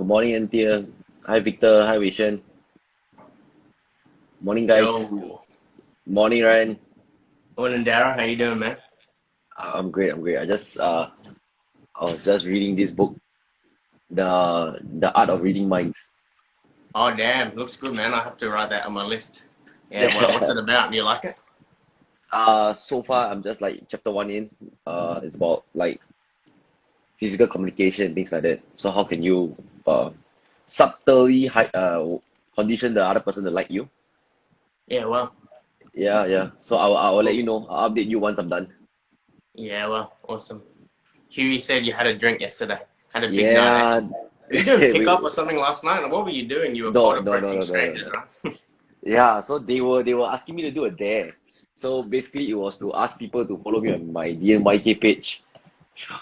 Morning, Anthea. Hi, Victor. Hi, Vishen. Morning, guys. Yo, Morning, Ryan. morning, Dara. How you doing, man? I'm great. I'm great. I was just reading this book, the Art of Reading Minds. Oh, damn, looks good, man. I have to write that on my list. Yeah, well, what's it about? Do you like it? So far I'm just like chapter one in. It's about like physical communication, things like that. So how can you subtly condition the other person to like you? Yeah, well, Yeah. So I will let you cool. know. I'll update you once I'm done. Yeah, well, awesome. Huey said you had a drink yesterday. Had a big night, eh? Yeah. Were you doing we pickup or something last night? What were you doing? You were no cold no no approaching no no no strangers, no. right? Yeah, so they were asking me to do a dare. So basically, it was to ask people to follow me on my DNYK page. So,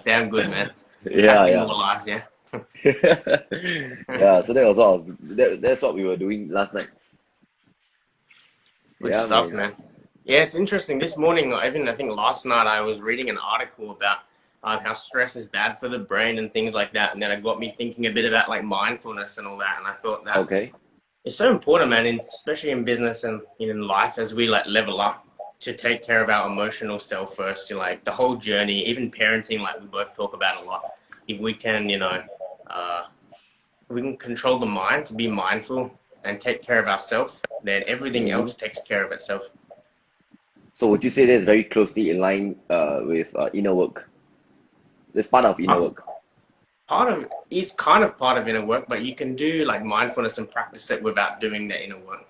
Damn good, man. yeah, Impacting yeah, more lives, yeah. yeah. So that was what that's what we were doing last night. Good Yeah, stuff, man. man. Yeah, it's interesting. This morning, or even I think last night, I was reading an article about how stress is bad for the brain and things like that, and then it got me thinking a bit about like mindfulness and all that. And I thought that Okay. it's so important, man, especially in business and in life as we like level up to take care of our emotional self first. Like the whole journey, even parenting, like we both talk about a lot. If we can, uh, we can control the mind to be mindful and take care of ourselves, then everything hmm else takes care of itself. So would you say that's very closely in line with inner work? That's part of inner Uh, work. Part of it's kind of part of inner work, but you can do like mindfulness and practice it without doing the inner work.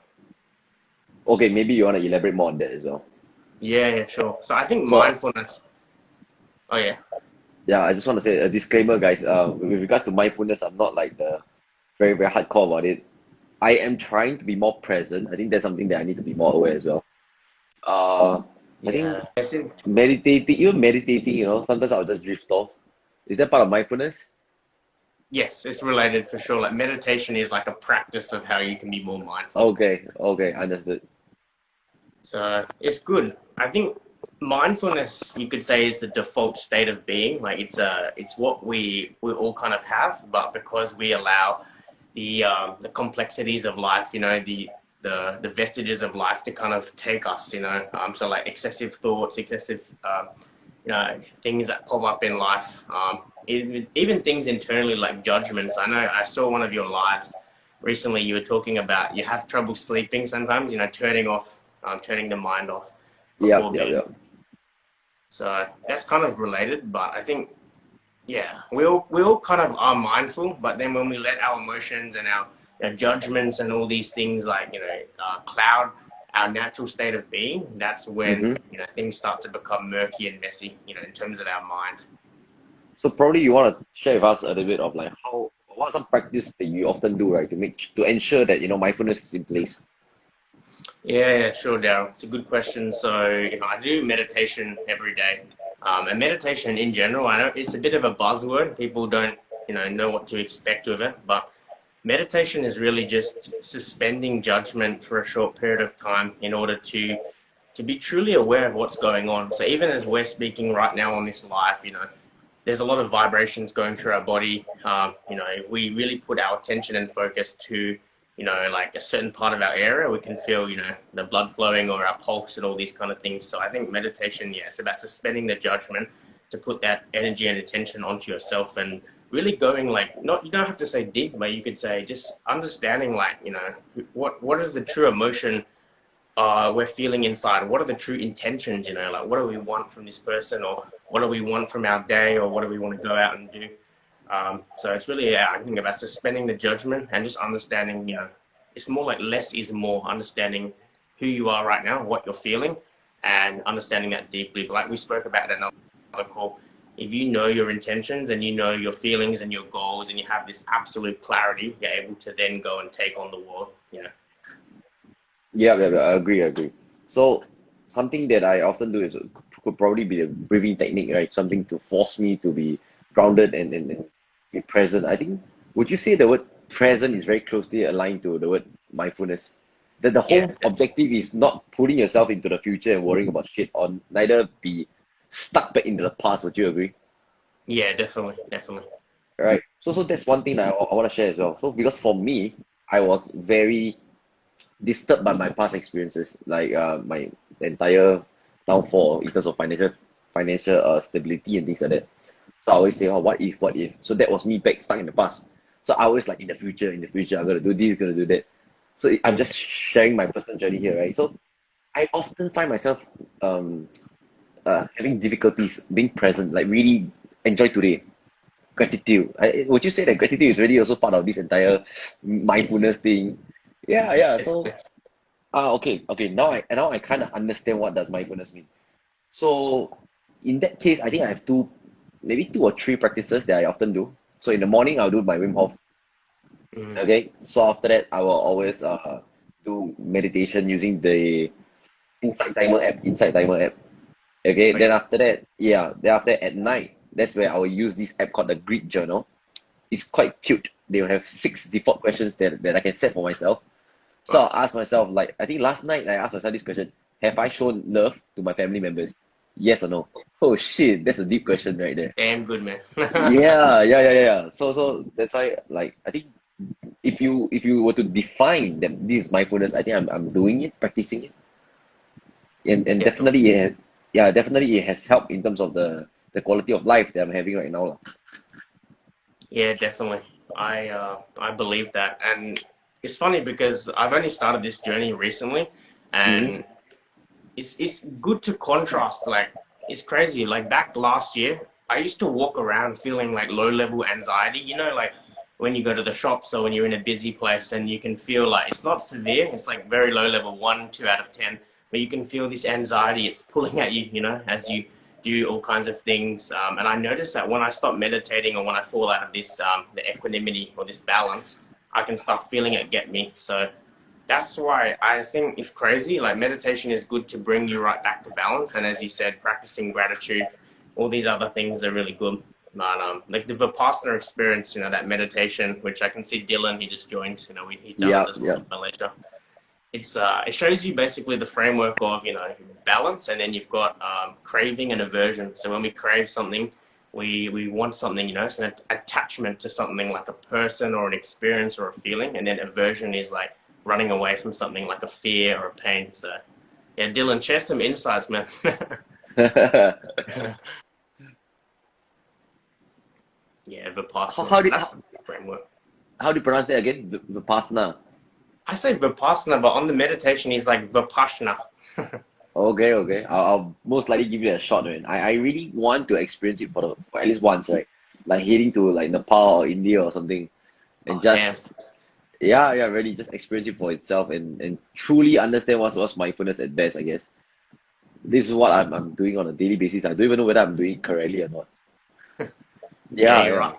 Okay, maybe you want to elaborate more on that as well. Yeah, sure. So I think So mindfulness. Oh yeah, yeah, I just want to say a disclaimer, guys. With regards to mindfulness, I'm not like the very hardcore about it. I am trying to be more present. I think that's something that I need to be more aware as well. Uh, I think yeah. I see. even meditating, sometimes I'll just drift off. Is that part of mindfulness? Yes, it's related for sure. Like meditation is like a practice of how you can be more mindful. Okay, understood. So it's good. I think mindfulness, you could say, is the default state of being. Like it's what we all kind of have, but because we allow the complexities of life, the vestiges of life to kind of take us, so like excessive thoughts, excessive things that pop up in life, even things internally like judgments. I know I saw one of your lives recently. You were talking about you have trouble sleeping sometimes, turning the mind off Yep, before yep, bed. yep. So that's kind of related, but I think yeah, we all kind of are mindful, but then when we let our emotions and our judgments and all these things like cloud our natural state of being, that's when hmm things start to become murky and messy, in terms of our mind. So probably you want to share with us a little bit of like what are some practice that you often do, right, to ensure that mindfulness is in place. Yeah, sure, Daryl. It's a good question. So, I do meditation every day. And meditation in general, I know it's a bit of a buzzword. People don't, know what to expect with it. But meditation is really just suspending judgment for a short period of time in order to be truly aware of what's going on. So even as we're speaking right now on this live, there's a lot of vibrations going through our body. If we really put our attention and focus to, like a certain part of our area, we can feel, the blood flowing or our pulse and all these kind of things. So I think meditation, yeah, it's about suspending the judgment to put that energy and attention onto yourself and really going like, not, you don't have to say deep, but you could say just understanding like, what is the true emotion we're feeling inside. What are the true intentions? Like what do we want from this person, or what do we want from our day, or what do we want to go out and do? So it's really, yeah, I think about suspending the judgment and just understanding. It's more like less is more. Understanding who you are right now, what you're feeling, and understanding that deeply. Like we spoke about in another call. If you know your intentions and you know your feelings and your goals, and you have this absolute clarity, you're able to then go and take on the world. Yeah, I agree. So something that I often do is could probably be a breathing technique, right? Something to force me to be grounded and be present. I think, would you say the word present is very closely aligned to the word mindfulness? That the Yeah, whole objective is not putting yourself into the future and worrying about shit, or neither be stuck back into the past. Would you agree? yeah, definitely, definitely. right? So that's one thing that I want to share as well. So because for me, I was very disturbed by my past experiences, like my entire downfall in terms of financial stability and things like that. So I always say, oh, what if, what if? So that was me back stuck in the past. So I always like in the future, I'm gonna do this, gonna do that. So I'm Yeah. just sharing my personal journey here, right? So I often find myself having difficulties being present, like really enjoy today. Gratitude. Would you say that gratitude is really also part of this entire Yes. mindfulness thing? Yeah, yeah. So Definitely. okay. Now I kind of understand what does mindfulness mean. So in that case, I think I have maybe two or three practices that I often do. So in the morning, I'll do my Wim Hof. Mm, Okay. So after that, I will always do meditation using the Insight Timer app. Okay. oh Then yeah. after that, yeah. Then after that, at night, that's where I will use this app called the Grid Journal. It's quite cute. They will have 6 default questions that I can set for myself. So Wow. I'll ask myself, like, I think last night I asked myself this question: have I shown love to my family members? Yes or no? Oh shit, that's a deep question right there. Damn good, man. Yeah. So that's why, like, I think if you were to define that this is mindfulness, I think I'm doing it, practicing it, and Definitely. definitely it has helped in terms of the quality of life that I'm having right now, lah. Yeah, definitely. I believe that, and it's funny because I've only started this journey recently, Mm-hmm. and it's good to contrast. Like it's crazy. Like back last year, I used to walk around feeling like low level anxiety. You know, like when you go to the shops or when you're in a busy place and you can feel like it's not severe. It's like very low level, 1, 2 out of 10. But you can feel this anxiety. It's pulling at you. You know, as you do all kinds of things. And I noticed that when I stop meditating or when I fall out of this the equanimity or this balance, I can start feeling it get me. So that's why I think it's crazy. Like meditation is good to bring you right back to balance, and as you said, practicing gratitude, all these other things are really good. But like the Vipassana experience, that meditation, which I can see Dylan, he just joined. He's done Yeah, it as well yeah. in Malaysia. It shows you basically the framework of balance, and then you've got craving and aversion. So when we crave something, we want something. It's an attachment to something like a person or an experience or a feeling, and then aversion is like running away from something like a fear or a pain. So yeah, Dylan, share some insights, man. Yeah, how, Vipassana. how So do that's the framework. how do you pronounce that again? Vipassana. I say Vipassana, but on the meditation, he's like Vipassana. Okay. I'll most likely give it a shot, man. I really want to experience it for at least once, right? Like heading to like Nepal or India or something, and Oh damn. just really just experience it for itself and truly understand what's mindfulness at best, I guess. This is what I'm doing on a daily basis. I don't even know whether I'm doing it correctly or not. Yeah, Yeah, you're yeah. right.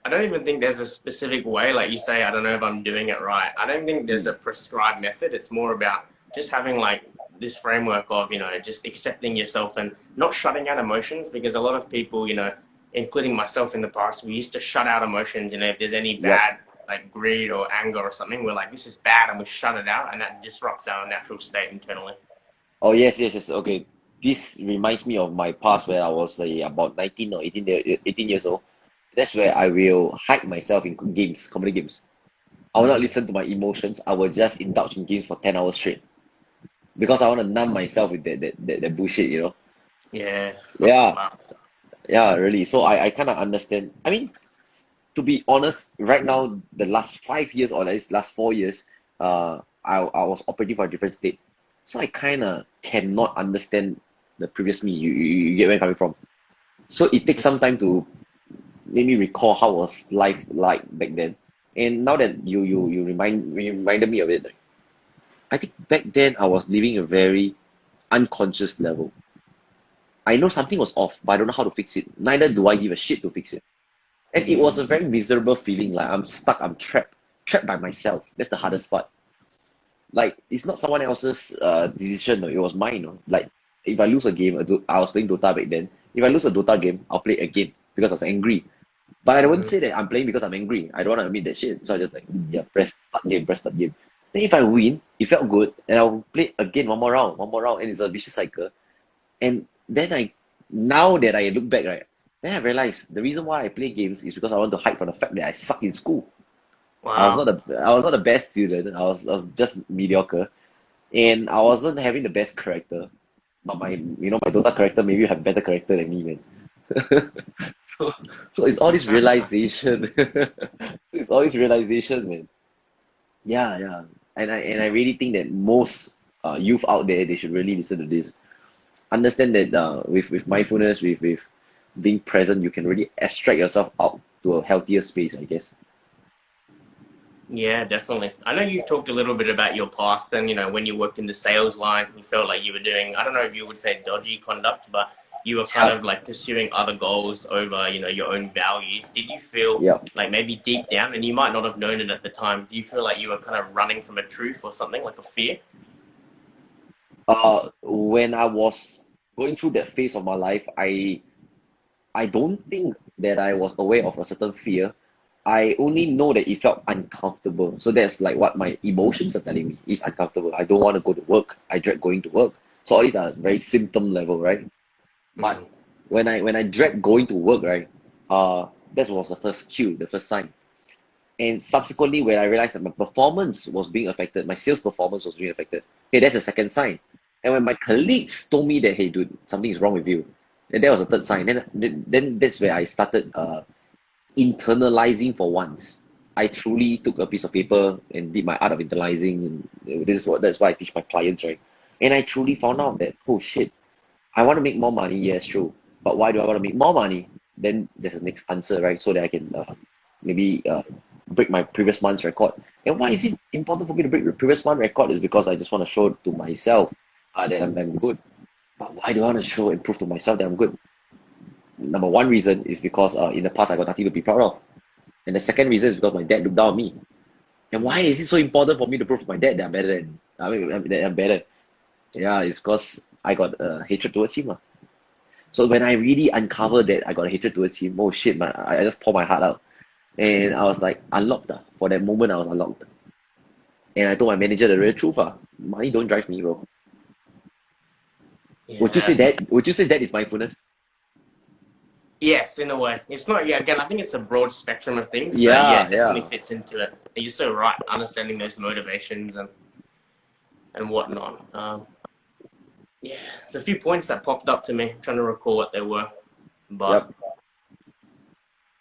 I don't even think there's a specific way, like you say, I don't know if I'm doing it right. I don't think there's a Mm. prescribed method. It's more about just having like this framework of, just accepting yourself and not shutting out emotions because a lot of people, including myself in the past, we used to shut out emotions. If there's any Yep. bad, like greed or anger or something, we're like, this is bad and we shut it out and that disrupts our natural state internally. Oh yes. Okay. This reminds me of my past where I was about 19 or 18 years old. That's where I will hide myself in games, comedy games. I will not Mm, listen to my emotions. I will just indulge in games for 10 hours straight because I want to numb myself with that bullshit, you know? yeah. Yeah, Wow. yeah, really. So I kind of understand. I mean, to be honest, right now, the last 5 years or at least last 4 years, I was operating for a different state. So I kind of cannot understand the previous me. You get where I'm coming from. So it takes some time to make me recall how was life like back then. And now that you reminded me of it, like, I think back then I was living a very unconscious level. I know something was off, but I don't know how to fix it. Neither do I give a shit to fix it. And it was a Mm, very miserable feeling, like I'm stuck, I'm trapped by myself. That's the hardest part. Like it's not someone else's decision, no, it was mine. No. Like if I lose a game, I was playing Dota back then. If I lose a Dota game, I'll play again because I was angry. But I wouldn't mm, say that I'm playing because I'm angry. I don't want to admit that shit. So I just like, yeah, press start game. Then if I win, it felt good, and I'll play again one more round, and it's a vicious cycle. And then now that I look back, right, Then I realized the reason why I play games is because I want to hide from the fact that I suck in school. Wow. I was not the best student. I was just mediocre, and I wasn't having the best character. But my Dota character maybe have better character than me, man. So, so it's all this realization. It's all this realization, man. Yeah, yeah. And I really think that most youth out there, they should really listen to this. Understand that with mindfulness, with being present, you can really extract yourself out to a healthier space, I guess. Yeah, definitely. I know you've talked a little bit about your past and, when you worked in the sales line, you felt like you were doing, I don't know if you would say dodgy conduct, but you were kind Yeah, of like pursuing other goals over, your own values. Did you feel yeah. like maybe deep down, and you might not have known it at the time, do you feel like you were kind of running from a truth or something, like a fear? When I was going through that phase of my life, I don't think that I was aware of a certain fear. I only know that it felt uncomfortable. So that's like what my emotions are telling me. It's uncomfortable. I don't want to go to work. I dread going to work. So all these are very symptom level, right? But Mm. when I dread going to work, right, that was the first cue, the first sign. And subsequently, when I realized that my performance was being affected, my sales performance was being affected, hey, that's a second sign. And when my colleagues told me that, hey, dude, something is wrong with you, and that was a third sign. Then that's where I started internalizing for once. I truly took a piece of paper and did my art of internalizing. And that's why I teach my clients, right? And I truly found out that, oh shit, I want to make more money. Yes, true. But why do I want to make more money? Then there's a next answer, right? So that I can maybe break my previous month's record. And why is it important for me to break the previous month record? Is because I just want to show to myself that I'm good. But why do I want to show and prove to myself that I'm good? Number one reason is because in the past I got nothing to be proud of. And the second reason is because my dad looked down on me. And why is it so important for me to prove to my dad that I'm better than, that I'm better? Yeah, it's because I got hatred towards him. So when I really uncovered that I got a hatred towards him, oh shit, man, I just poured my heart out. And I was like, unlocked. For that moment, I was unlocked. And I told my manager the real truth. Money don't drive me, bro. Would you say Yeah. that? Would you say that is mindfulness? Yes, in a way. It's not, yeah, again, I think it's a broad spectrum of things. So, yeah, Yeah, it definitely yeah. fits into it. And you're so right, understanding those motivations and whatnot. Yeah, there's a few points that popped up to me. I'm trying to recall what they were. But Yep.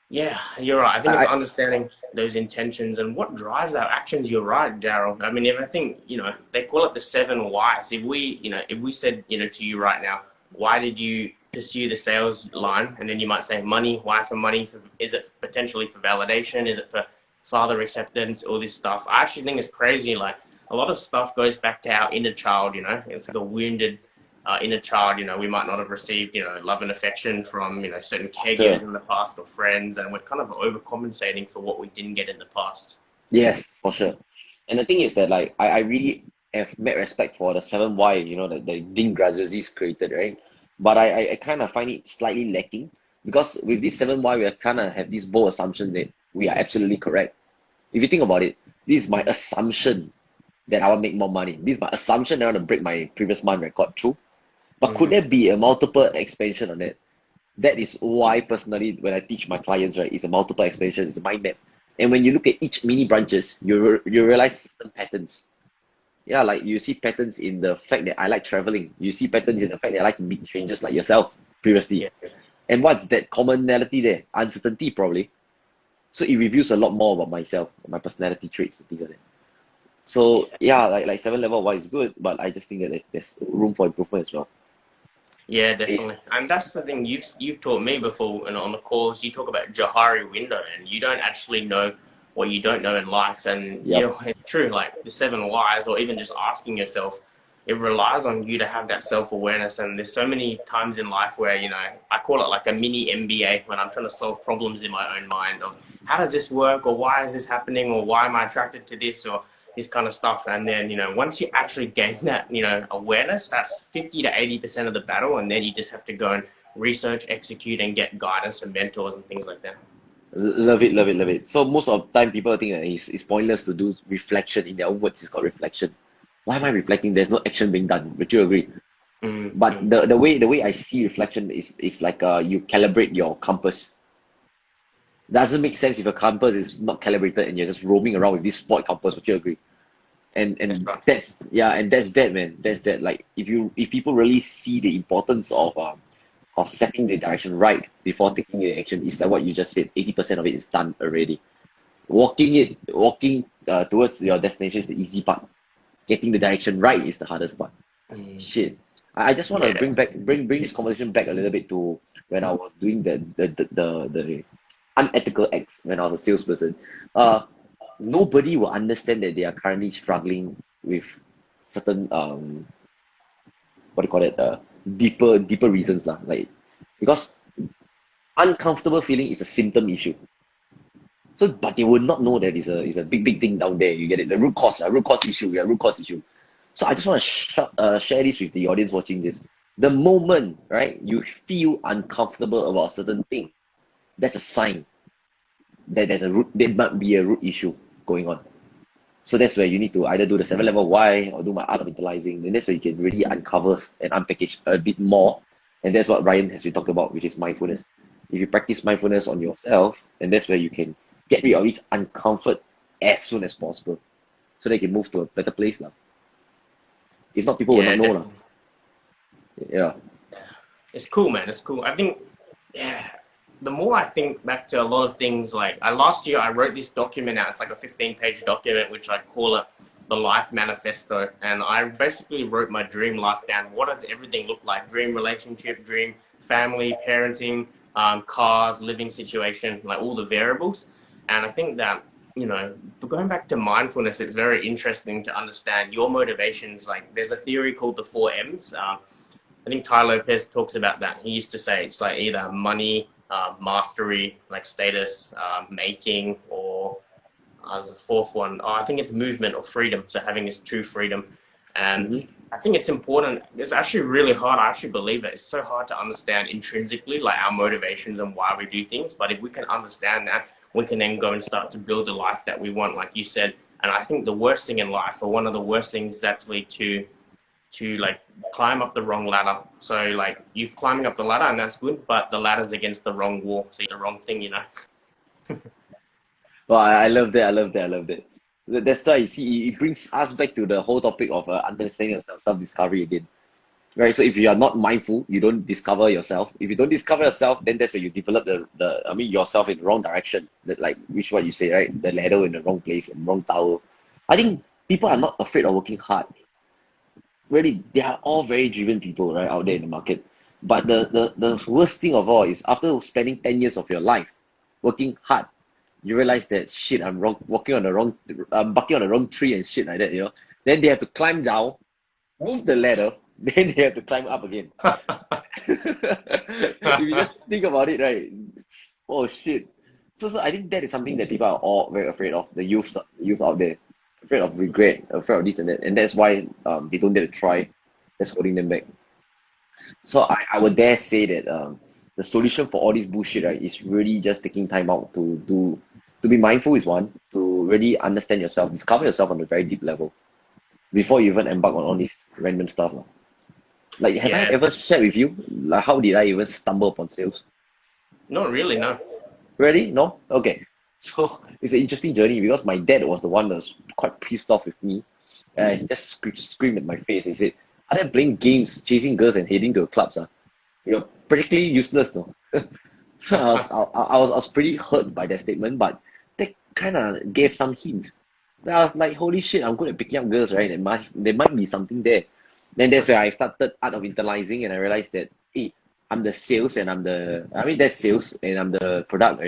yeah, you're right. I think it's I understanding those intentions and what drives our actions. You're right, Daryl. I mean, if I think, they call it the seven whys. If we said, to you right now, why did you pursue the sales line? And then you might say money. Why for money? Is it potentially for validation? Is it for father acceptance? All this stuff. I actually think it's crazy. Like a lot of stuff goes back to our inner child. It's like a wounded inner child. We might not have received, love and affection from, certain For caregivers sure. in the past or friends, and we're kind of overcompensating for what we didn't get in the past. Yes, for sure. And the thing is that like I really have mad respect for the seven why, that the Dean Graziosi created, right? But I kind of find it slightly lacking because with this seven why we kind of have this bold assumption that we are absolutely correct. If you think about it, this is my assumption that I want to make more money. This is my assumption that I want to break my previous month record. True. But could Mm. there be a multiple expansion on it? That is why personally when I teach my clients, right, it's a multiple expansion, it's a mind map. And when you look at each mini branches, you realize certain patterns. Yeah, like you see patterns in the fact that I like traveling. You see patterns in the fact that I like to meet strangers like yourself previously. Yeah. And what's that commonality there? Uncertainty probably. So it reveals a lot more about myself, my personality traits and things like that. So Yeah. yeah, like seven level of why is good, but I just think that there's room for improvement as well. Yeah, Eh, definitely. And that's the thing you've taught me before, and on the calls you talk about Johari window, and you don't actually know what you don't know in life. And Yep. it's true. Like the seven whys, or even just asking yourself, it relies on you to have that self awareness. And there's so many times in life where I call it like a mini MBA when I'm trying to solve problems in my own mind of how does this work, or why is this happening, or why am I attracted to this, or this kind of stuff. And then, once you actually gain that, awareness, that's 50 to 80% of the battle. And then you just have to go and research, execute, and get guidance from mentors and things like that. Love it, love it, love it. So most of the time, people think that it's pointless to do reflection in their own words. It's called reflection. Why am I reflecting? There's no action being done. Would you agree? But Mm-hmm. the way I see reflection is like you calibrate your compass. Doesn't make sense if your compass is not calibrated and you're just roaming around with this spoiled compass. Would you agree? and That's and right. that's yeah, and that's that, man. That's that. Like if people really see the importance of setting the direction right before taking the action, is like what you just said. 80% of it is done already. Walking towards your destination is the easy part. Getting the direction right is the hardest part. Mm. Shit. I just want to Yeah. bring this conversation back a little bit to when I was doing the unethical acts when I was a salesperson. Uh, Nobody will understand that they are currently struggling with certain what do you call it, deeper reasons lah. Like because uncomfortable feeling is a symptom issue. So, but they will not know that it's a big thing down there. You get it? The root cause issue, yeah, root cause issue. So I just want to share this with the audience watching this. The moment, right, you feel uncomfortable about a certain thing, that's a sign that there might be a root issue going on. So that's where you need to either do the 7 level why or do my art of utilizing. And that's where you can really uncover and unpackage a bit more. And that's what Ryan has been talking about, which is mindfulness. If you practice mindfulness on yourself, and that's where you can get rid of this uncomfort as soon as possible. So they can move to a better place. Lah. If not, people will Yeah, not know. Lah. definitely. Yeah. It's cool, man. It's cool. I think, yeah, the more I think back to a lot of things, like last year I wrote this document out. It's like a 15-page document, which I call it the Life Manifesto. And I basically wrote my dream life down. What does everything look like? Dream relationship, dream family, parenting, cars, living situation, like all the variables. And I think that, going back to mindfulness, it's very interesting to understand your motivations. Like there's a theory called the 4 M's. I think Ty Lopez talks about that. He used to say it's like either money, mastery, like status, mating, or as a fourth one, I think it's movement or freedom. So having this true freedom. And Mm-hmm. I think it's important. It's actually really hard. I actually believe that it's so hard to understand intrinsically, like our motivations and why we do things. But if we can understand that, we can then go and start to build the life that we want, like you said. And I think the worst thing in life, or one of the worst things, is actually to like climb up the wrong ladder. So like you're climbing up the ladder and that's good, but the ladder's against the wrong wall, so you're the wrong thing. Well, I love that. I love that. I love that. That's why you see, it brings us back to the whole topic of understanding yourself, self-discovery again. Right, so if Yes. you are not mindful, you don't discover yourself. If you don't discover yourself, then that's where you develop yourself in the wrong direction. That like which what you say, right? The ladder in the wrong place and wrong tower. I think people are not afraid of working hard. Really, they are all very driven people, right, out there in the market. But the worst thing of all is after spending 10 years of your life working hard, you realize that shit, I'm wrong, I'm barking on the wrong tree and shit like that. Then they have to climb down, move the ladder, then they have to climb up again. If you just think about it, right? Oh shit. So I think that is something that people are all very afraid of. The youth out there, afraid of regret, afraid of this and that, and that's why they don't dare to try. That's holding them back. So I would dare say that the solution for all this bullshit, right, is really just taking time out to be mindful is one, to really understand yourself, discover yourself on a very deep level before you even embark on all this random stuff. Like, have I Yeah, ever shared with you, like, how did I even stumble upon sales? not really, no. Really? No? Okay. So it's an interesting journey because my dad was the one that was quite pissed off with me. He just screamed at my face. He said, other than playing games, chasing girls, and heading to clubs, you're practically useless, no? So I was pretty hurt by that statement, but that kind of gave some hint. Then I was like, holy shit, I'm good at picking up girls, right? There might be something there. Then that's where I started art of internalizing, and I realized that, hey, I'm the sales and that's sales and I'm the product.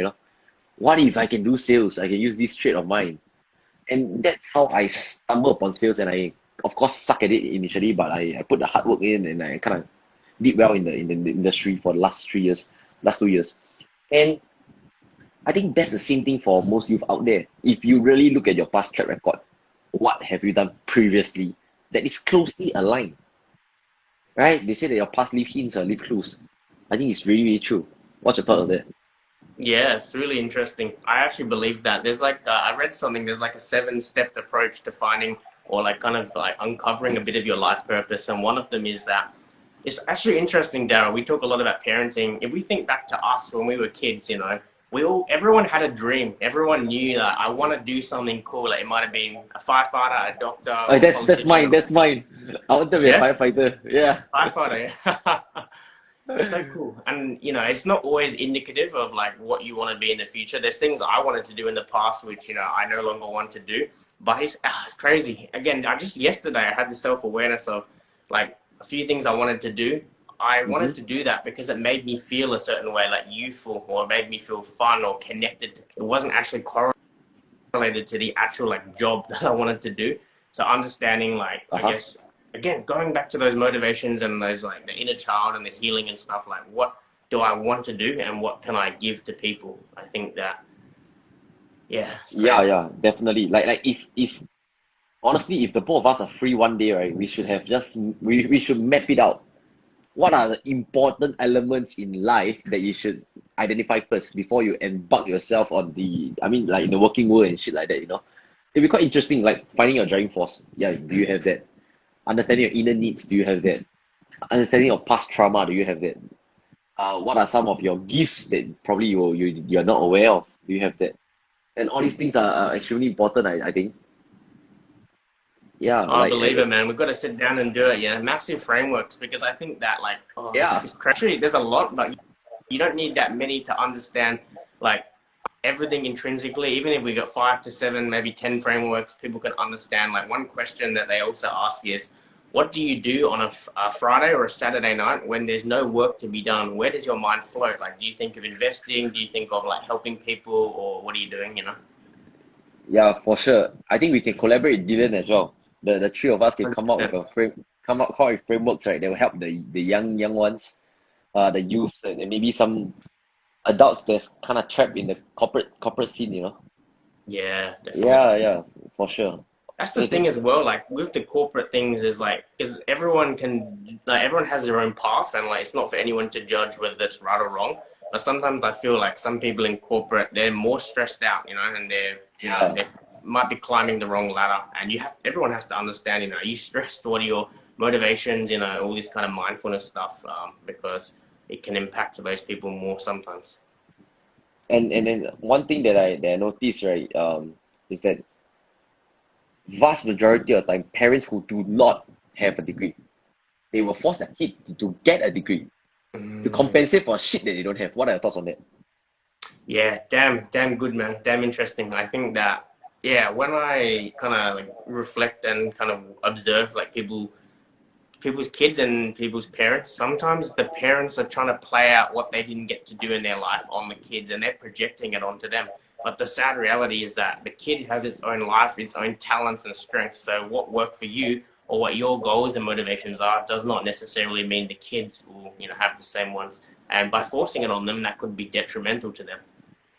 What if I can do sales? I can use this trait of mine. And that's how I stumbled upon sales, and I, of course, suck at it initially, but I put the hard work in, and I kind of did well in the industry for the last 2 years. And I think that's the same thing for most youth out there. If you really look at your past track record, what have you done previously that is closely aligned, right? They say that your past leave hints or leave clues. I think it's really, really true. What's your thought of that? Yeah, it's really interesting. I actually believe that there's like I read something. There's like a 7-step approach to finding or like kind of like uncovering a bit of your life purpose, and one of them is that It's actually interesting, Daryl. We talk a lot about parenting. If we think back to us when we were kids, everyone had a dream. Everyone knew that I want to do something cool. Like it might have been a firefighter, a doctor, or a That's politician. mine. That's mine. I want to be a Yeah, firefighter. Yeah. firefighter. Yeah. So cool. And it's not always indicative of like what you want to be in the future. There's things I wanted to do in the past which I no longer want to do. But it's crazy. Again, I just yesterday I had the self-awareness of like a few things I wanted to do. I wanted Mm-hmm. to do that because it made me feel a certain way, like youthful, or it made me feel fun or connected. It wasn't actually correlated to the actual like job that I wanted to do. So understanding like I Uh-huh. guess again going back to those motivations and those like the inner child and the healing and stuff, like what do I want to do and what can I give to people? I think that yeah, it's Yeah, crazy. yeah, definitely. Like if honestly, if the both of us are free one day, right, we should have just we should map it out. What are the important elements in life that you should identify first before you embark yourself on I mean, like in the working world and shit like that, you know? It'd be quite interesting, like finding your driving force. Yeah, do you have that? Understanding your inner needs, do you have that? Understanding your past trauma, do you have that? What are some of your gifts that probably you're not aware of? Do you have that? And all these things are extremely important, I think. Yeah, I like, believe it, man. We've got to sit down and do it. Yeah, massive frameworks because I think that like oh, yeah, it's crazy. There's a lot, but you don't need that many to understand like everything intrinsically. Even if we got 5 to 7, maybe 10 frameworks, people can understand. Like one question that they also ask is, what do you do on a Friday or a Saturday night when there's no work to be done? Where does your mind float? Like, do you think of investing? Do you think of like helping people, or what are you doing? yeah, for sure. I think we can collaborate with Dylan as well. The three of us can come up with 100%. a come up with frameworks, right, that will help the young ones, the youths, and maybe some adults that's kind of trapped in the corporate scene, you know. Yeah, Yeah, definitely. yeah, for sure. That's the Eh, eh, thing as well. Like with the corporate things, is everyone can like everyone has their own path, and like it's not for anyone to judge whether that's right or wrong. But sometimes I feel like some people in corporate they're more stressed out, and Yeah, they might be climbing the wrong ladder. And everyone has to understand, are you stressed? What are your motivations? All this kind of mindfulness stuff, because it can impact those people more sometimes. and then one thing that I noticed, right, is that vast majority of time, parents who do not have a degree, they will force their kid to get a degree to Mm. compensate for shit that they don't have. What are your thoughts on that? Yeah, damn good, man. Damn interesting. I think that, yeah, when I kind of like reflect and kind of observe like people's kids and people's parents, sometimes the parents are trying to play out what they didn't get to do in their life on the kids and they're projecting it onto them. But the sad reality is that the kid has its own life, its own talents and strengths. So what worked for you or what your goals and motivations are does not necessarily mean the kids will, have the same ones. And by forcing it on them, that could be detrimental to them.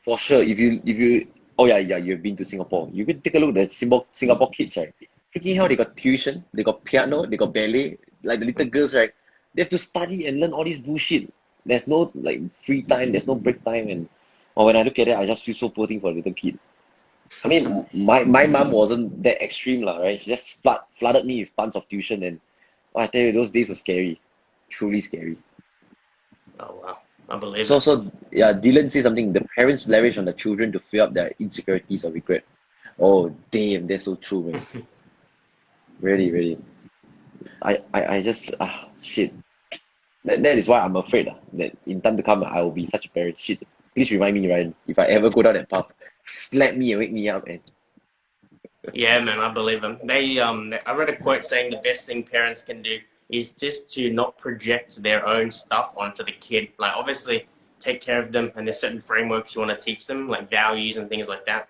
For sure, if you oh yeah, yeah, you've been to Singapore. You can take a look at the Singapore kids, right? Freaking hell, they got tuition, they got piano, they got ballet. Like the little girls, right? They have to study and learn all this bullshit. There's no like free time, there's no break time, and when I look at it, I just feel so poor thing for the little kid. I mean, my mom wasn't that extreme, lah, right? She just flooded me with tons of tuition, and I tell you, those days were scary, truly scary. Oh wow, I believe So, it. so yeah, Dylan said something. The parents leverage on the children to fill up their insecurities or regret. Oh, damn, that's so true, man. Really, really. I just shit. That is why I'm afraid that in time to come I will be such a parent. Shit. Please remind me, Ryan, if I ever go down that path, slap me and wake me up, and Yeah, man, I believe them. I read a quote saying the best thing parents can do is just to not project their own stuff onto the kid. Like, obviously, take care of them, and there's certain frameworks you want to teach them, like values and things like that.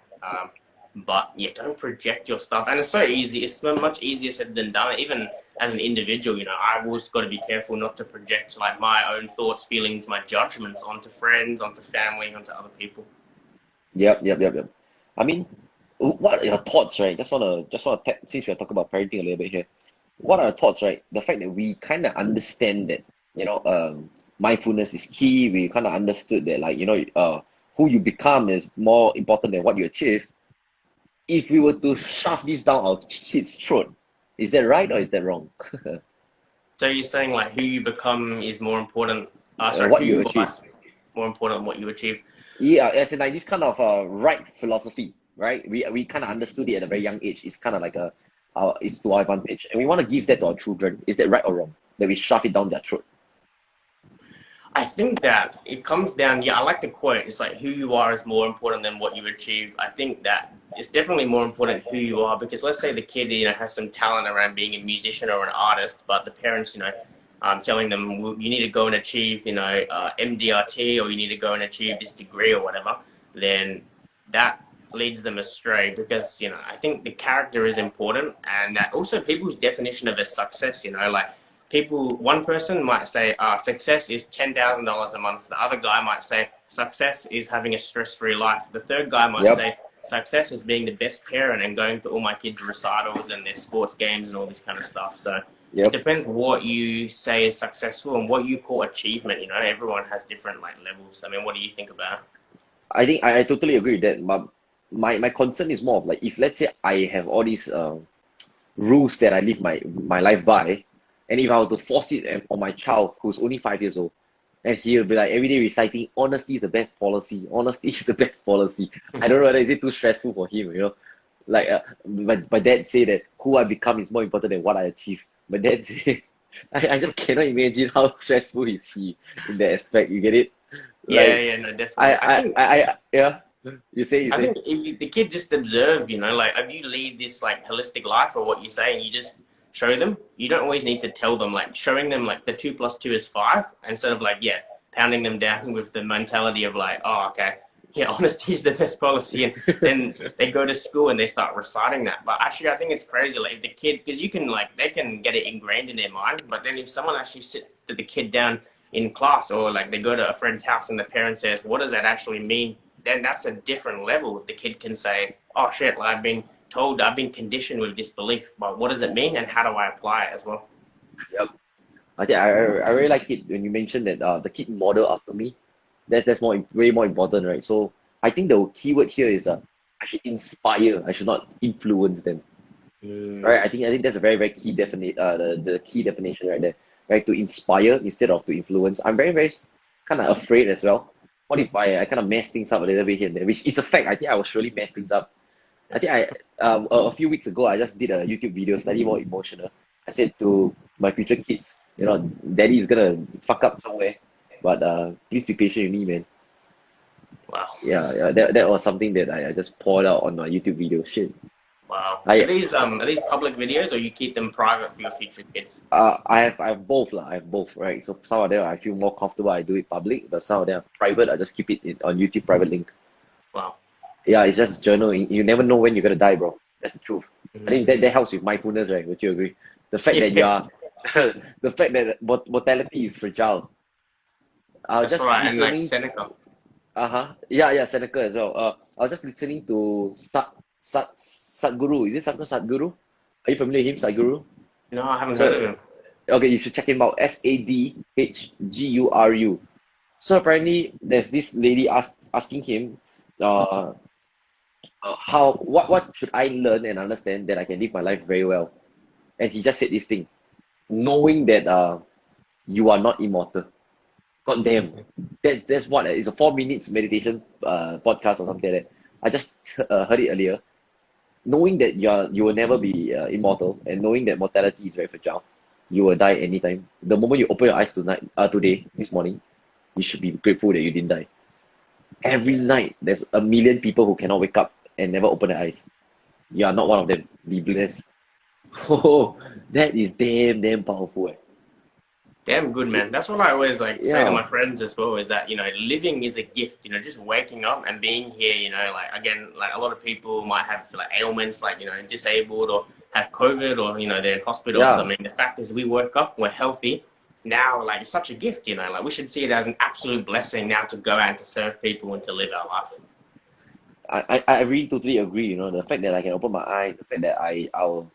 But yeah, don't project your stuff. And it's so easy. It's so much easier said than done. Even as an individual, I've always got to be careful not to project like my own thoughts, feelings, my judgments onto friends, onto family, onto other people. yep. I mean, what are your thoughts, right? Just wanna since we're talking about parenting a little bit here. What are your thoughts, right? The fact that we kind of understand that, mindfulness is key. We kind of understood that, like, who you become is more important than what you achieve. If we were to shove this down our kids' throat, is that right or is that wrong? So you're saying like who you become is more important. Sorry, what who you you are achieve. is more important than what you achieve. Yeah, as in like this kind of right philosophy, right? We kind of understood it at a very young age. It's kind of like it's to our advantage, and we want to give that to our children. Is that right or wrong? That we shove it down their throat. I think that it comes down, yeah, I like the quote. It's like who you are is more important than what you achieve. I think that it's definitely more important who you are because let's say the kid, has some talent around being a musician or an artist, but the parents, telling them "Well, you need to go and achieve, MDRT or you need to go and achieve this degree or whatever, then that leads them astray because, I think the character is important and that also people's definition of a success, like one person might say success is $10,000 a month. The other guy might say success is having a stress-free life. The third guy might Yep, say success is being the best parent and going to all my kids' recitals and their sports games and all this kind of stuff. So it yep. depends what you say is successful and what you call achievement. Everyone has different like levels. I mean, what do you think about it? I think I totally agree with that. But my concern is more of like if let's say I have all these rules that I live my life by, and if I were to force it on my child who's only 5 years old, and he'll be like every day reciting, honesty is the best policy. Honesty is the best policy. I don't know whether is it too stressful for him. Like my dad say that who I become is more important than what I achieve. My dad say, I just cannot imagine how stressful is he in that aspect. You get it? Yeah, Like yeah, no, definitely. yeah. You say. If the kid just observe, like if you lead this like holistic life or what you say, and you just show them, you don't always need to tell them. Like showing them like the 2 plus 2 is 5, instead of like pounding them down with the mentality of like, oh, okay, yeah, honesty is the best policy, and then they go to school and they start reciting that. But actually, I think it's crazy. Like if the kid, because you can like they can get it ingrained in their mind, but then if someone actually sits the kid down in class or like they go to a friend's house and the parent says, what does that actually mean? Then that's a different level. If the kid can say, oh shit, like I've been conditioned with this belief, but what does it mean and how do I apply it as well? Yep. I think I really like it when you mentioned that the kid model after me. That's way more important, right? So I think the keyword here is I should inspire. I should not influence them, right? Mm, I think that's a very very key definite the key definition right there, right? To inspire instead of to influence. I'm very very kind of afraid as well. What if I kind of mess things up a little bit here and there, which is a fact. I think I will surely mess things up. I think a few weeks ago I just did a YouTube video slightly more emotional. I said to my future kids, daddy is gonna fuck up somewhere, but please be patient with me, man. wow. Yeah, that was something that I just poured out on my YouTube video. Shit. Wow. I Are these public videos or you keep them private for your future kids? I have both lah. I have both, right? So some of them I feel more comfortable. I do it public, but some of them are private. I just keep it on YouTube private link. Wow. Yeah, it's just journaling. You never know when you're gonna die, bro. That's the truth. I think that Mm, helps with mindfulness, right? Would you agree? The fact that you yeah, are, the fact that mortality is fragile. I was that's just right. And like listening. Seneca. Yeah, Seneca as well. I was just listening to Sadhguru. Is it something Sadhguru? Are you familiar with him, Sadhguru? No, I haven't heard of So him. okay, you should check him out. Sadhguru. So apparently, there's this lady asking him, uh, how what should I learn and understand that I can live my life very well? And he just said this thing, knowing that you are not immortal. God damn, that's what it's a 4 minutes meditation podcast or something like that. I just heard it earlier. Knowing that you will never be immortal, and knowing that mortality is very fragile, you will die anytime. The moment you open your eyes today, this morning, you should be grateful that you didn't die. Every Yeah. night, there's a million people who cannot wake up and never open their eyes. You are not one of them. Be blessed. Oh, that is damn powerful. Damn good, man. That's what I always like say to Yeah, my friends as well is that, living is a gift, just waking up and being here, like again, like a lot of people might have like ailments, like, disabled or have COVID or, they're in hospital or yeah. something. The fact is we woke up, we're healthy. Now, like it's such a gift, like we should see it as an absolute blessing now to go out and to serve people and to live our life. I really totally agree. The fact that I can open my eyes, the fact that I'll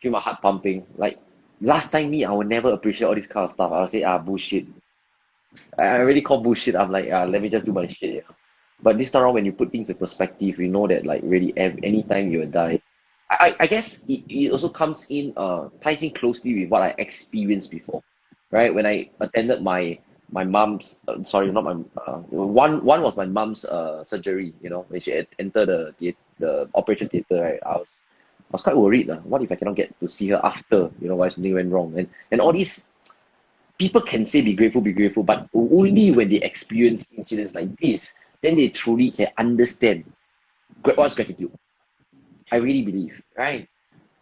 feel my heart pumping. Like last time, I will never appreciate all this kind of stuff. I'll say bullshit. I really call bullshit. I'm like let me just do my shit. But this time around, when you put things in perspective, you know that like really anytime you will die. I guess it also comes in ties in closely with what I experienced before, right? When I attended my mom's sorry, not my one was my mom's surgery, you know, when she entered the operation theater, right? I was quite worried. What if I cannot get to see her after, you know, why something went wrong? And all these people can say be grateful, but only when they experience incidents like this, then they truly can understand what's gratitude. I really believe, right?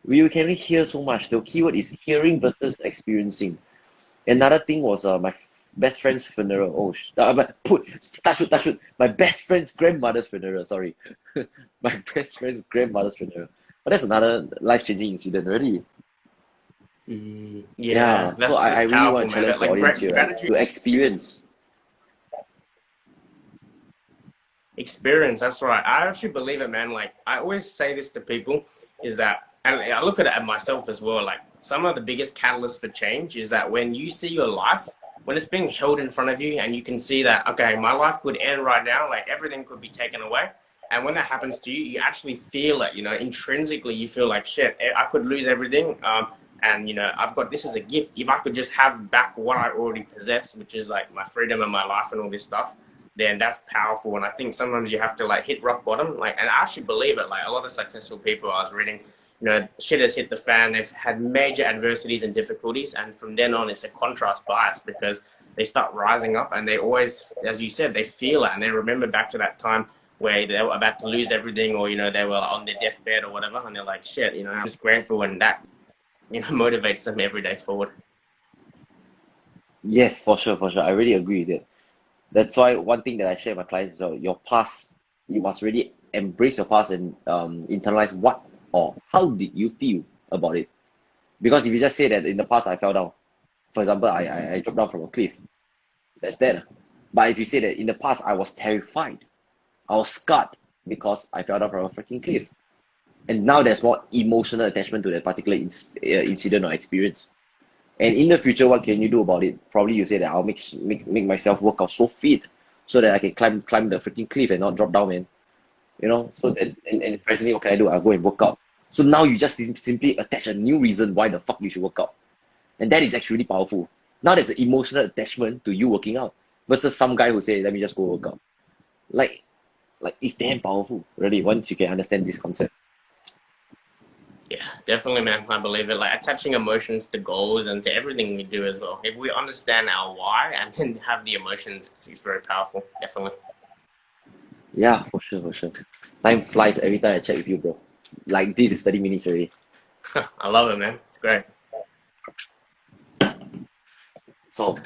We can only hear so much. The keyword is hearing versus experiencing. Another thing was my best friend's funeral. Oh, but touch wood. My best friend's grandmother's funeral. Sorry, my best friend's grandmother's funeral. But that's another life-changing incident, really. Yeah, Yeah. So that's I really want powerful, to man. challenge But the like audience here, right, gratitude to is experience. experience. That's right. I actually believe it, man. Like I always say this to people, is that, and I look at it at myself as well. Like some of the biggest catalysts for change is that when you see your life, when it's being held in front of you, and you can see that, okay, my life could end right now. Like everything could be taken away. And when that happens to you, you actually feel it. You know, intrinsically, you feel like shit. I could lose everything. And you know, I've got this as a gift. If I could just have back what I already possess, which is like my freedom and my life and all this stuff, then that's powerful. And I think sometimes you have to like hit rock bottom. Like, and I actually believe it. Like a lot of successful people I was reading, you know, shit has hit the fan. They've had major adversities and difficulties, and from then on, it's a contrast bias because they start rising up, and they always, as you said, they feel it, and they remember back to that time where they were about to lose everything, or you know, they were on their deathbed or whatever, and they're like, shit, you know, I'm just grateful, and that, you know, motivates them every day forward. Yes, for sure, for sure. I really agree with it. That's why one thing that I share with my clients is your past, you must really embrace your past and internalize what or how did you feel about it. Because if you just say that in the past I fell down, for example, I dropped down from a cliff, that's that. But if you say that in the past I was terrified, I was scarred because I fell down from a freaking cliff. And now there's more emotional attachment to that particular incident or experience. And in the future, what can you do about it? Probably you say that I'll make myself work out so fit so that I can climb the freaking cliff and not drop down, man. You know, so that and presently what can I do? I'll go and work out. So now you just simply attach a new reason why the fuck you should work out. And that is actually powerful. Now there's an emotional attachment to you working out versus some guy who say, let me just go work out. Like like it's damn powerful, really, once you can understand this concept. Yeah, definitely, man. I believe it. Like attaching emotions to goals and to everything we do as well. If we understand our why and then have the emotions, it's very powerful. Definitely. Yeah, for sure, for sure. Time flies every time I chat with you, bro. Like this is 30 minutes already. I love it, man. It's great. So,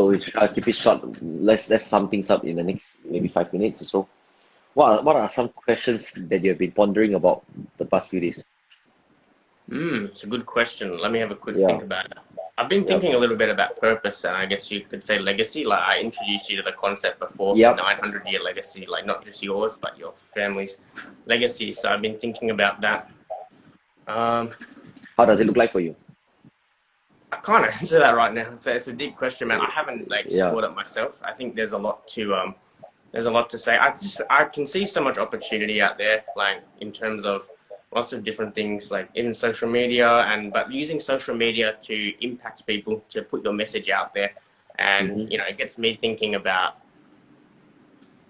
we try to keep it short. Let's sum things up in the next maybe 5 minutes or so. What are some questions that you have been pondering about the past few days? It's a good question. Let me have a quick Yeah, think about it. I've been yep, thinking a little bit about purpose, and I guess you could say legacy. Like I introduced you to the concept before, yep. 900-year legacy, like not just yours, but your family's legacy. So I've been thinking about that. Um, How does it look like for you? I can't answer that right now. So it's a deep question, man. I haven't like Yeah. explored it myself. I think there's a lot to say. I can see so much opportunity out there, like in terms of lots of different things, like even social media, and but using social media to impact people, to put your message out there, and Mm-hmm. you know, it gets me thinking about,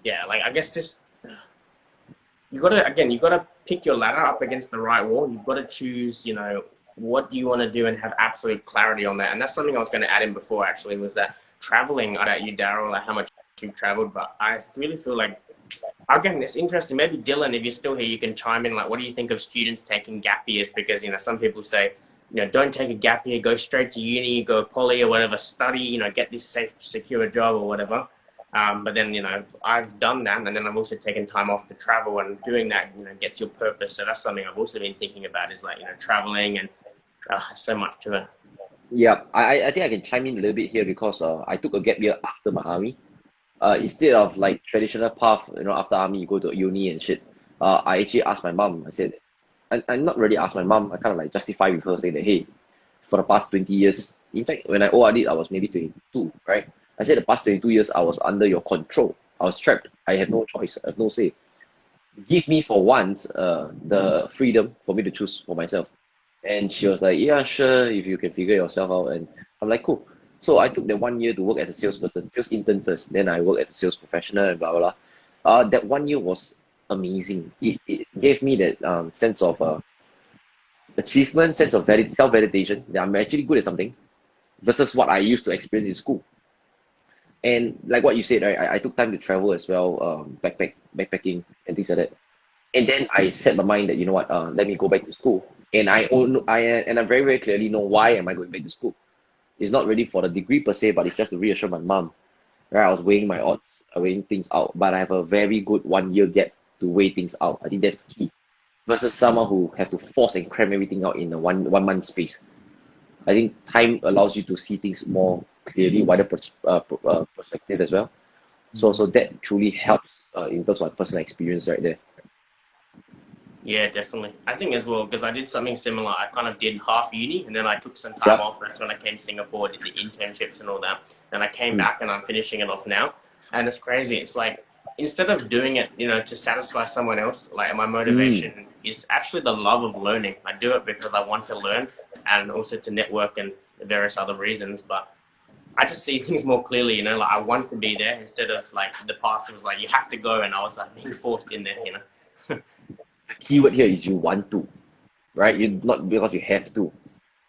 yeah, like I guess just you gotta pick your ladder up against the right wall. You've got to choose, you know, what do you want to do and have absolute clarity on that. And that's something I was going to add in before actually, was that traveling. About you, Daryl, like how much you've traveled, but I really feel like, again, it's interesting. Maybe Dylan, if you're still here, you can chime in. Like, what do you think of students taking gap years? Because you know, some people say, you know, don't take a gap year, go straight to uni, go poly or whatever, study, you know, get this safe, secure job or whatever. But then, you know, I've done that, and then I've also taken time off to travel, and doing that, you know, gets your purpose. So that's something I've also been thinking about, is like, you know, traveling, and so much to it. Yeah, I think I can chime in a little bit here because I took a gap year after my army. Instead of like traditional path, you know, after army you go to uni and shit. I actually asked my mom. I said, I not really asked my mom. I kind of like justify with her saying that hey, for the past 20 years, in fact, when I OR'd, I was maybe 22, right? I said the past 22 years I was under your control. I was trapped. I have no choice. I have no say. give me for once the freedom for me to choose for myself. And she was like, yeah, sure, if you can figure yourself out. And I'm like, cool. So I took that 1 year to work as a salesperson, sales intern first. Then I worked as a sales professional and blah, blah, blah. That 1 year was amazing. It gave me that sense of achievement, sense of self-validation that I'm actually good at something versus what I used to experience in school. And like what you said, right, I took time to travel as well, backpacking and things like that. And then I set my mind that you know what, let me go back to school. And I very very clearly know why am I going back to school. It's not really for the degree per se, but it's just to reassure my mom. Right, I was weighing my odds, weighing things out, but I have a very good 1 year gap to weigh things out. I think that's key versus someone who have to force and cram everything out in a one month space. I think time allows you to see things more clearly, wider perspective as well. So that truly helps in terms of my personal experience right there. Yeah, definitely. I think as well, because I did something similar. I kind of did half uni and then I took some time Yeah. off. That's when I came to Singapore, did the internships and all that. Then I came Mm. back and I'm finishing it off now. And it's crazy. It's like, instead of doing it, to satisfy someone else, like my Mm. motivation is actually the love of learning. I do it because I want to learn and also to network and various other reasons. But I just see things more clearly, like I want to be there instead of like the past. It was like, you have to go. And I was like being forced in there. The keyword here is you want to, right? You not because you have to.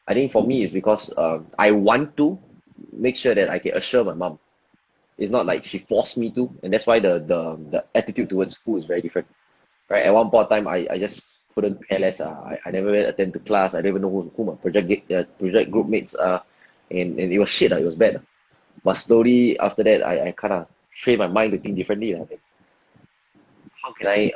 I think for me it's because I want to make sure that I can assure my mom. It's not like she forced me to, and that's why the attitude towards school is very different. Right? At one point of time, I just couldn't care less. I never attend to class. I don't even know who my project group mates are, and it was shit. It was bad. But slowly after that, I kind of trained my mind to think differently. Like, how can I?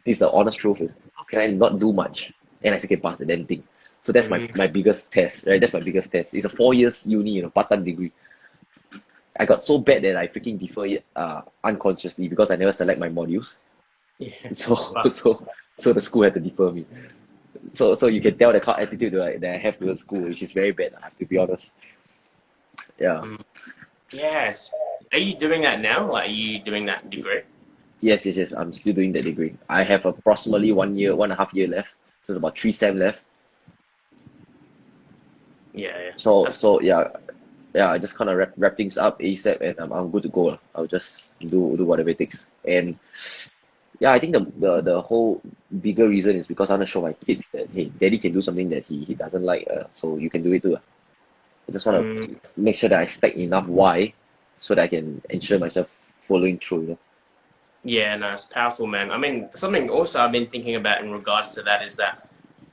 This is the honest truth is how can I not do much and I still can pass the damn thing. So that's my biggest test, right? That's my biggest test. It's a 4 years uni, part-time degree. I got so bad that I freaking defer it unconsciously because I never select my modules. Yeah. So But so the school had to defer me. So you can tell the kind of attitude that I have towards school, which is very bad. I have to be honest. Yeah. mm, yes. Are you doing that now? Like, are you doing that degree? Yes. I'm still doing that degree. I have approximately 1 year, 1.5 year left. So it's about 3 sem left. Yeah, yeah. That's So yeah. I just kind of wrap things up ASAP, and I'm good to go lah. I'll just do whatever it takes. And yeah, I think the whole bigger reason is because I want to show my kids that hey, daddy can do something that he doesn't like, so you can do it too. I just want to mm, make sure that I stack enough why so that I can ensure myself following through. yeah, no, it's powerful, man. I mean, something also I've been thinking about in regards to that is that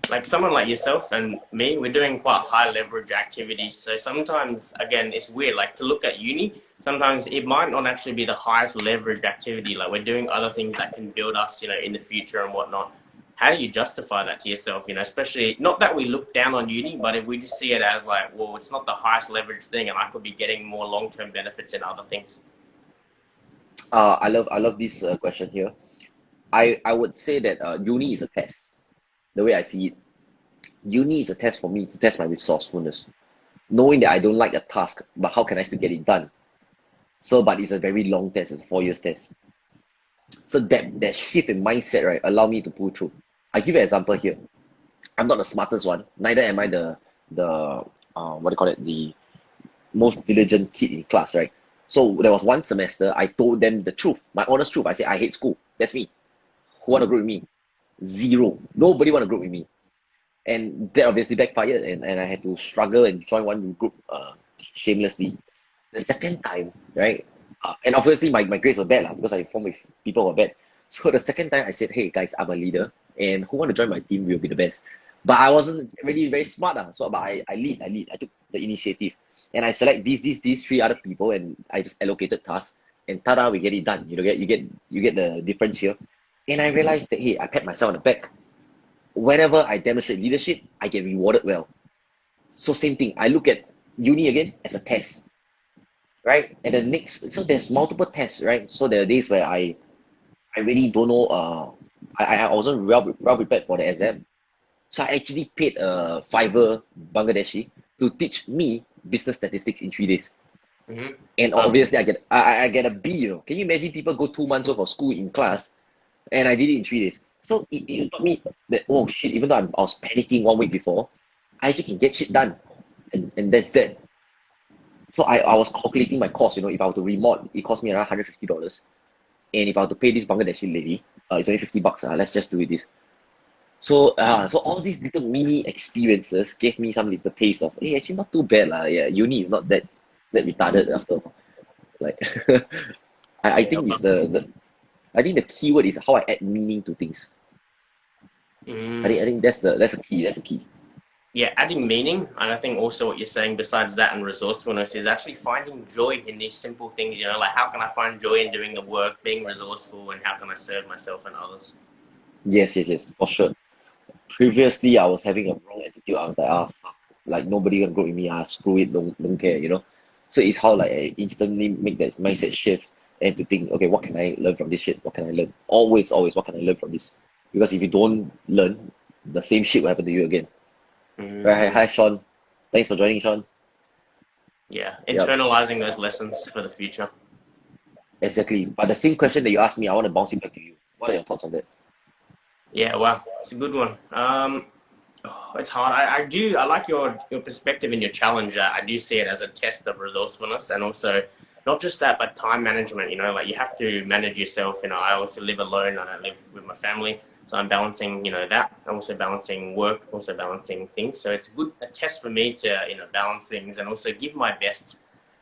like someone like yourself and me, we're doing quite high leverage activities. So sometimes, again, it's weird. Like to look at uni, sometimes it might not actually be the highest leverage activity. Like we're doing other things that can build us, in the future and whatnot. How do you justify that to yourself? Especially not that we look down on uni, but if we just see it as like, well, it's not the highest leverage thing, and I could be getting more long term benefits in other things. I love this question here. I would say that uni is a test. The way I see it, uni is a test for me to test my resourcefulness, knowing that I don't like a task, but how can I still get it done? So, but it's a very long test. It's a 4 years test. So that shift in mindset, right, allow me to pull through. I give you an example here. I'm not the smartest one. Neither am I the what do you call it, the most diligent kid in class, right? So there was one semester I told them the truth, my honest truth. I said I hate school. That's me. Who want to group with me? Zero. Nobody want to group with me. And that obviously backfired, and I had to struggle and join one group shamelessly. The second time, right? And obviously my grades were bad because I formed with people who were bad. So the second time I said, hey guys, I'm a leader and who want to join my team will be the best. But I wasn't really very smart. So but I lead. I took the initiative. And I select these three other people and I just allocated tasks and tada, we get it done. You get the difference here. And I realized that hey, I pat myself on the back. Whenever I demonstrate leadership, I get rewarded well. So same thing. I look at uni again as a test, right? And the next, so there's multiple tests, right? So there are days where I really don't know. I wasn't well prepared for the exam, so I actually paid a fiver Bangladeshi to teach me business statistics in 3 days. And Um, obviously, I get a B. Can you imagine people go 2 months worth of school in class, And I did it in 3 days. So it taught me that, oh shit, even though I was panicking 1 week before, I actually can get shit done. And that's that. So I was calculating my cost, if I were to remod, it cost me around $150. And if I were to pay this Bangladeshi lady, it's only $50. Let's just do it this. So all these little mini experiences gave me some little taste of, hey, actually not too bad lah. Yeah, uni is not that retarded after all. Like, I Yeah. think it's I think the key word is how I add meaning to things. I think that's the key. That's the key. Yeah, adding meaning, and I think also what you're saying besides that and resourcefulness is actually finding joy in these simple things, like how can I find joy in doing the work, being resourceful, and how can I serve myself and others? Yes, for sure. Previously, I was having a wrong attitude. I was like, fuck, like nobody gonna grow with me. Screw it, don't care. So it's how like I instantly make that mindset shift and to think, okay, what can I learn from this shit? What can I learn? Always, what can I learn from this? Because if you don't learn, the same shit will happen to you again. Right? Mm, Hi, Sean. Thanks for joining, Sean. yeah, Yep, internalizing those lessons for the future. exactly. But the same question that you asked me, I want to bounce it back to you. What are your thoughts on that? Yeah, wow, it's a good one. It's hard. I like your perspective and your challenge. I do see it as a test of resourcefulness and also not just that, but time management. Like you have to manage yourself. I also live alone and I live with my family, so I'm balancing that. I'm also balancing work, also balancing things. So it's a test for me to balance things and also give my best.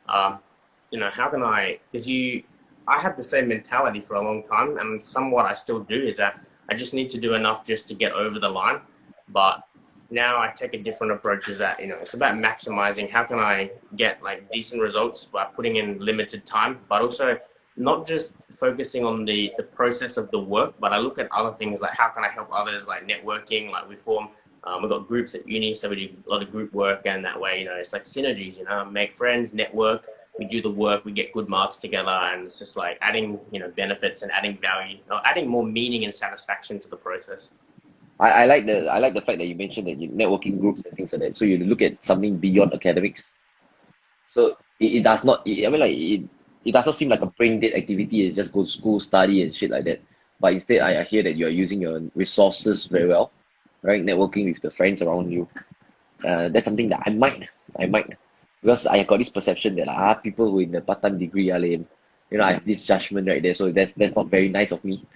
Um, how can I? Because I had the same mentality for a long time, and somewhat I still do. Is that I just need to do enough just to get over the line, but now I take a different approach. Is that it's about maximizing how can I get like decent results by putting in limited time, but also not just focusing on the process of the work, but I look at other things like how can I help others, like networking, like we form. We've got groups at uni, so we do a lot of group work, and that way, it's like synergies. Make friends, network. We do the work, we get good marks together, and it's just like adding, benefits and adding value, adding more meaning and satisfaction to the process. I like the fact that you mentioned that you networking groups and things like that. So you look at something beyond academics. So it does not. I mean, like it does not seem like a brain dead activity. It's just go to school, study, and shit like that. But instead, I hear that you are using your resources very well, right? Networking with the friends around you. That's something that I might, because I got this perception that people who in the part-time degree are lame. I have this judgment right there. So that's not very nice of me.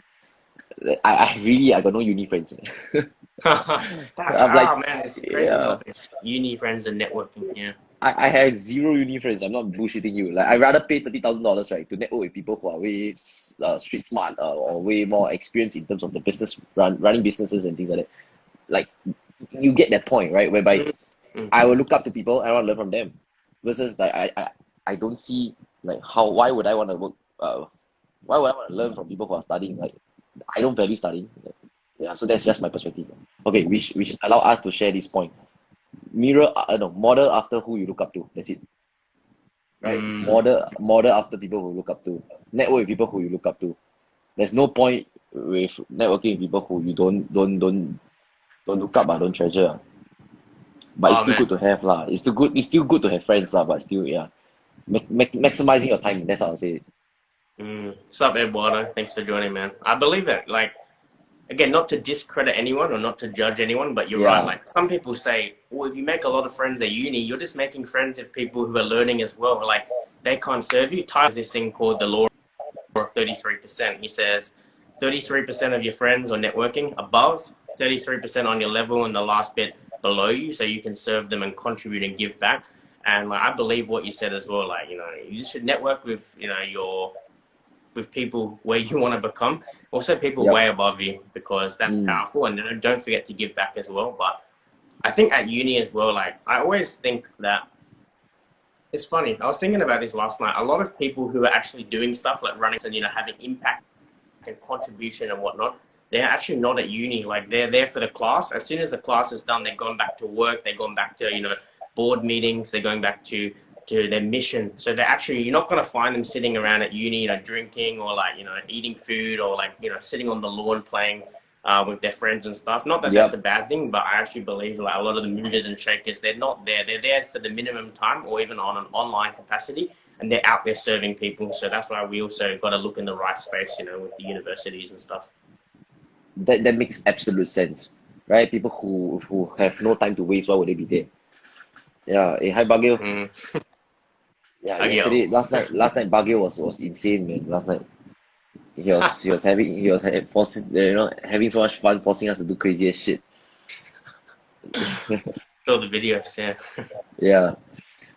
I got no uni friends. I'm like, Man, it's a crazy yeah. topic. Uni friends and networking. Yeah. I have zero uni friends. I'm not bullshitting you. Like I rather pay $30,000, right, to network with people who are way street smart, or way more experienced in terms of the business running businesses and things like that. Like you get that point, right? Whereby I will Mm-hmm. look up to people and I want to learn from them. Versus like I don't see like why would I want to work why would I want to learn from people who are studying? Like I don't value studying. Yeah, so that's just my perspective. Okay, we should allow us to share this point. Mirror, no, model after who you look up to. That's it, right? Mm. Model after people who look up to. Network with people who you look up to. There's no point with networking with people who you don't look up, don't treasure. But it's Oh still man. good to have lah. It's still good to have friends lah. But still, yeah, maximizing your time. That's how I say it. What's up, Eduardo? Thanks for joining, man. I believe that, like, again, not to discredit anyone or not to judge anyone, but you're right. Yeah, Like, some people say, well, if you make a lot of friends at uni, you're just making friends with people who are learning as well. Like, they can't serve you. Tyler has this thing called the law of 33%. He says 33% of your friends are networking above, 33% on your level, and the last bit below you, so you can serve them and contribute and give back. And like, I believe what you said as well. Like, you should network with, your with people where you want to become, also people yep. way above you, because that's Mm, powerful. And don't forget to give back as well. But I think at uni as well, like I always think that it's funny. I was thinking about this last night. A lot of people who are actually doing stuff like running and having impact and contribution and whatnot, they're actually not at uni. Like they're there for the class. As soon as the class is done, they're going back to work. They're going back to board meetings. They're going back to their mission. So they're actually, you're not going to find them sitting around at uni, drinking or like eating food or like sitting on the lawn playing with their friends and stuff. Not that that's a yep. bad thing, but I actually believe like a lot of the movers and shakers, they're not there. They're there for the minimum time or even on an online capacity, and they're out there serving people. So that's why we also got to look in the right space, with the universities and stuff. that makes absolute sense, right? People who have no time to waste, why would they be there? Yeah. Hi Bagil. Mm. Yeah, Agio. yesterday, last night Bagil was insane, man. Last night he was having so much fun, forcing us to do crazy as shit. Saw the videos, yeah. Yeah,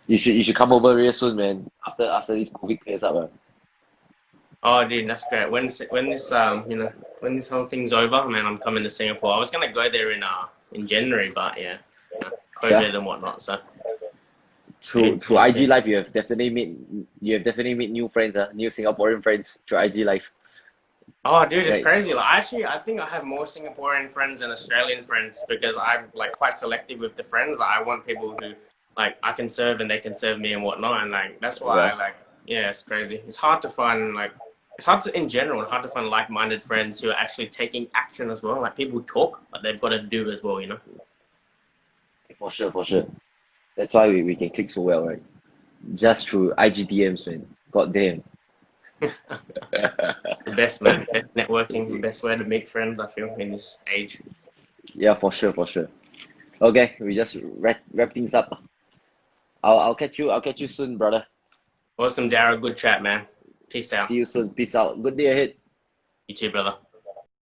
you should come over real soon, man. After this COVID clears up, Oh, dude, that's great. When this whole thing's over, man, I'm coming to Singapore. I was gonna go there in January, but yeah, yeah. COVID and whatnot. So, Through dude, through yeah, IG yeah. Live, you have definitely made new friends, new Singaporean friends through IG Live, Oh, dude, it's right? crazy. Like, actually, I think I have more Singaporean friends than Australian friends because I'm like quite selective with the friends. I want people who like I can serve and they can serve me and whatnot, and like that's why Yeah, I like. Yeah, it's crazy. It's hard to find like it's hard to in general. It's hard to find like-minded friends who are actually taking action as well. Like people talk, but they've got to do as well. for sure, for sure. That's why we can click so well, right? Just through IG DMs, man. God damn. The best man, best networking, best way to make friends. I feel in this age. Yeah, for sure, for sure. Okay, we just wrap things up. I'll catch you soon, brother. Awesome, Daryl. Good chat, man. Peace See out. you soon. Peace out. Good day ahead. You too, brother.